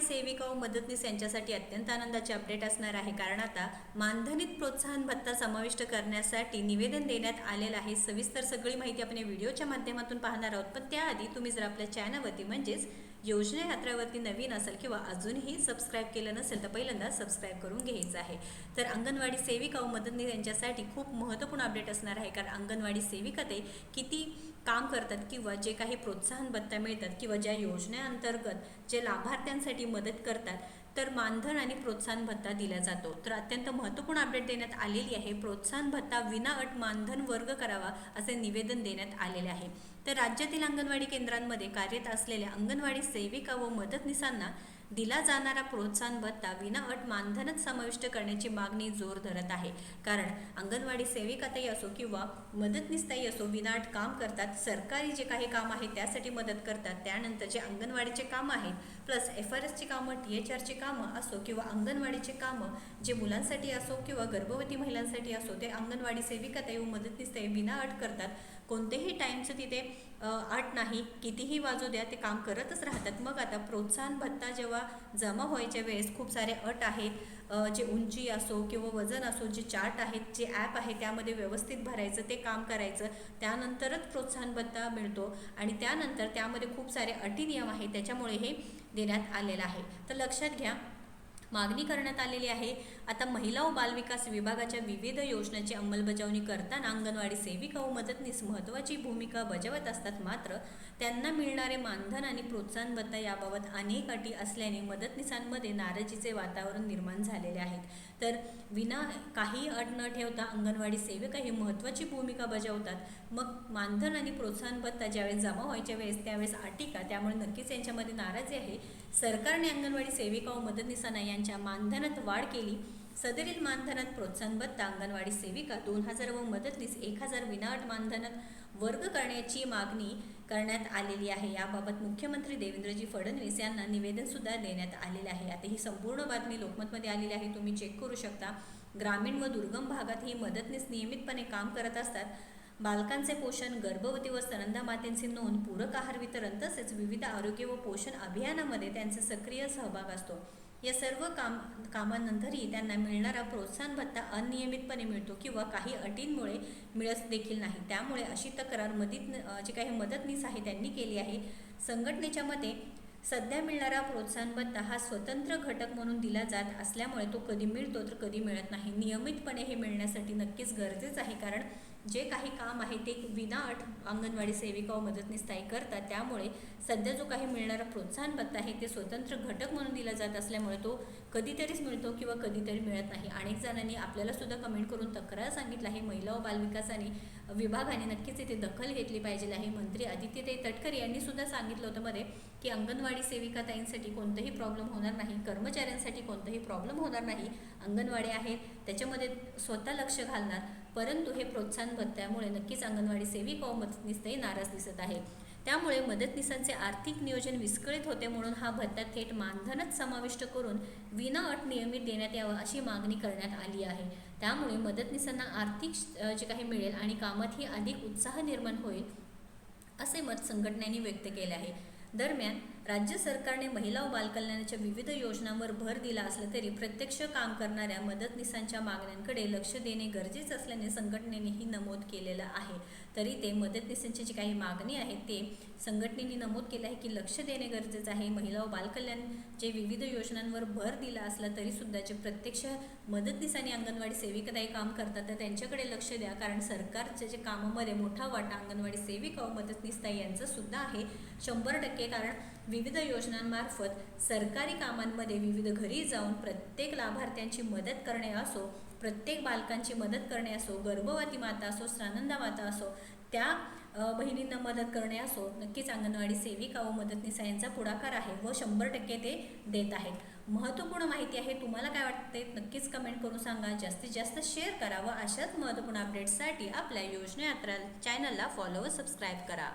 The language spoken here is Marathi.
अंगणवाडी सेविका व मदतनीस यांच्यासाठी अत्यंत आनंदाचे अपडेट असणार आहे, कारण आता मानधनीत प्रोत्साहन भत्ता समाविष्ट करण्यासाठी निवेदन देण्यात आलेलं आहे। सविस्तर सगळी माहिती आपण या व्हिडिओच्या माध्यमातून पाहणार आहोत। पण त्याआधी तुम्ही जर आपल्या चॅनलवरती म्हणजेच योजना यात्रावरती नवीन असाल किंवा अजूनही सबस्क्राईब केलं नसेल तर पहिल्यांदा सबस्क्राईब करून घ्यायचं आहे। तर अंगणवाडी सेविका व मदतनीस यांच्यासाठी खूप महत्त्वपूर्ण अपडेट असणार आहे, कारण अंगणवाडी सेविका ते किती काम करतात किंवा जे काही प्रोत्साहन भत्ता मिळतात किंवा ज्या योजनेअंतर्गत जे लाभार्थ्यांसाठी मदत करतात तर मानधन आणि प्रोत्साहन भत्ता दिला जातो। तर अत्यंत महत्त्वपूर्ण अपडेट देण्यात आलेली आहे। प्रोत्साहन भत्ता विना अट मानधन वर्ग करावा असे निवेदन देण्यात आलेले आहे। तर राज्यातील अंगणवाडी केंद्रांमध्ये कार्यरत असलेल्या अंगणवाडी सेविका व मदतनीसांना दिला जाणारा प्रोत्साहन भत्ता विना अट मानधनच समाविष्ट करण्याची मागणी जोर धरत आहे, कारण अंगणवाडी सेविकाताई असो किंवा मदतनीसताई असो विना अट काम करतात। सरकारी जे काही काम आहे त्यासाठी मदत करतात, त्यानंतर जे अंगणवाडीचे कामं आहेत प्लस FRSची कामं, THRची कामं असो किंवा अंगणवाडीचे कामं जे मुलांसाठी असो किंवा गर्भवती महिलांसाठी असो ते अंगणवाडी सेविकाताई व मदतनीसताई विना अट करतात। कोणतेही टाईमचं तिथे अट नाही, कितीही वाजू द्या ते काम करतच राहतात। मग आता प्रोत्साहन भत्ता जेव्हा जमा व्हायच्या वेळेस खूप सारे अट आहेत, जे उंची असो किंवा वजन असो, जे चार्ट आहेत, जे ॲप आहे त्यामध्ये व्यवस्थित भरायचं, ते काम करायचं, त्यानंतरच प्रोत्साहन भत्ता मिळतो आणि त्यानंतर त्यामध्ये खूप सारे अटी नियम आहेत, त्याच्यामुळे हे देण्यात आलेलं आहे। तर लक्षात घ्या, मागणी करण्यात आलेली आहे। आता महिला व बालविकास विभागाच्या विविध योजनांची अंमलबजावणी करताना अंगणवाडी सेविका व मदतनीस महत्त्वाची भूमिका बजावत असतात, मात्र त्यांना मिळणारे मानधन आणि प्रोत्साहन भत्ता याबाबत अनेक अटी असल्याने मदतनीसांमध्ये नाराजीचे वातावरण निर्माण झालेले आहेत। तर विना काही अट न ठेवता अंगणवाडी सेविका ही महत्त्वाची भूमिका बजावतात, मग मानधन आणि प्रोत्साहन भत्ता ज्यावेळेस जमा व्हायच्या वेळेस त्यावेळेस अटी का, त्यामुळे नक्कीच यांच्यामध्ये नाराजी आहे। सरकारने अंगणवाडी सेविका व मदतनीसांना यांच्या मानधनात वाढ केली। सदरील मानधनात प्रोत्साहन भत्ता अंगणवाडी सेविका 2000 व मदतनीस 1000 विनाअट मानधनात वर्ग करण्याची मागणी करण्यात आलेली आहे। याबाबत मुख्यमंत्री देवेंद्रजी फडणवीस यांना निवेदन सुद्धा देण्यात आलेले आहे। आता ही संपूर्ण बातमी लोकमतमध्ये आलेली आहे, तुम्ही चेक करू शकता। ग्रामीण व दुर्गम भागात ही मदतनीस नियमितपणे काम करत असतात। बालकांचे पोषण, गर्भवती व स्तनदा मातेंची नोंद, पूरक आहार वितरण तसेच विविध आरोग्य व पोषण अभियानामध्ये त्यांचा सक्रिय सहभाग असतो। या सर्व कामांनंतरही त्यांना मिळणारा प्रोत्साहन भत्ता अनियमितपणे मिळतो किंवा काही अटींमुळे मिळत देखील नाही। त्यामुळे अशी तक्रार जे काही मदतनीस आहे त्यांनी केली आहे। संघटनेच्या मते सध्या मिळणारा प्रोत्साहन भत्ता हा स्वतंत्र घटक म्हणून दिला जात असल्यामुळे तो कधी मिळतो तर कधी मिळत नाही। नियमितपणे हे मिळण्यासाठी नक्कीच गरजेचं आहे, कारण जे काही काम आहे ते विना अट अंगणवाडी सेविका व मदतनीसताई करतात, त्यामुळे सध्या जो काही मिळणारा प्रोत्साहन भत्ता आहे ते स्वतंत्र घटक म्हणून दिला जात असल्यामुळे तो कधीतरीच मिळतो किंवा कधीतरी मिळत नाही। अनेक जणांनी आपल्याला सुद्धा कमेंट करून तक्रार सांगितलं आहे। महिला व बालविकास विभागाने नक्कीच इथे दखल घेतली पाहिजे आहे। मंत्री आदित्यताई तटकरे यांनी सुद्धा सांगितलं होतं मध्ये की अंगणवाडी सेविकाताईंसाठी कोणताही प्रॉब्लेम होणार नाही, कर्मचाऱ्यांसाठी कोणताही प्रॉब्लेम होणार नाही, अंगणवाडी आहेत त्याच्यामध्ये स्वतः लक्ष घालणार, परंतु हे प्रोत्साहन भत्त्यामुळे नक्कीच अंगणवाडी सेविका व मदतनीसताई नाराज दिसत आहे। त्यामुळे मदतनीसांचे आर्थिक नियोजन विस्कळीत होते, म्हणून हा भत्ता थेट मानधनात समाविष्ट करून विना अट नियमित देण्यात यावा अशी मागणी करण्यात आली आहे। त्यामुळे मदतनीसांना आर्थिक जे काही मिळेल आणि कामातही अधिक उत्साह निर्माण होईल असे मत संघटनेने व्यक्त केले आहे। दरम्यान राज्य सरकारने महिला व बालकल्याणाच्या विविध योजनांवर भर दिला असला तरी प्रत्यक्ष काम करणाऱ्या मदतनीसांच्या मागण्यांकडे लक्ष देणे गरजेचे असल्याने संघटनेनेही नमूद केलेलं आहे। तरी ते मदतनीसांची जी काही मागणी आहे ते संघटनेने नमूद केलं आहे की लक्ष देणे गरजेचं आहे। महिला व बालकल्याण जे विविध योजनांवर भर दिला असला तरी सुद्धा जे प्रत्यक्ष मदतनीस आणि अंगणवाडी सेविकाताई काम करतात तर त्यांच्याकडे लक्ष द्या, कारण सरकारच्या जे कामामध्ये मोठा वाटा अंगणवाडी सेविका व मदतनीसताई यांचा सुद्धा आहे 100%, कारण विविध योजनांमार्फत सरकारी कामांमध्ये विविध घरी जाऊन प्रत्येक लाभार्थ्यांची मदत करणे असो, प्रत्येक बालकांची मदत करणे असो, गर्भवती माता असो, स्तनदा माता असो, त्या बहिणींना मदत करणे असो, नक्कीच अंगणवाडी सेविका व मदतनीस यांचा पुढाकार आहे व 100% ते देत आहेत। महत्त्वपूर्ण माहिती आहे, तुम्हाला काय वाटते नक्कीच कमेंट करून सांगा। जास्तीत जास्त शेअर करा व अशाच महत्त्वपूर्ण अपडेट्ससाठी आपल्या योजना यात्रा चॅनलला फॉलो व सबस्क्राईब करा।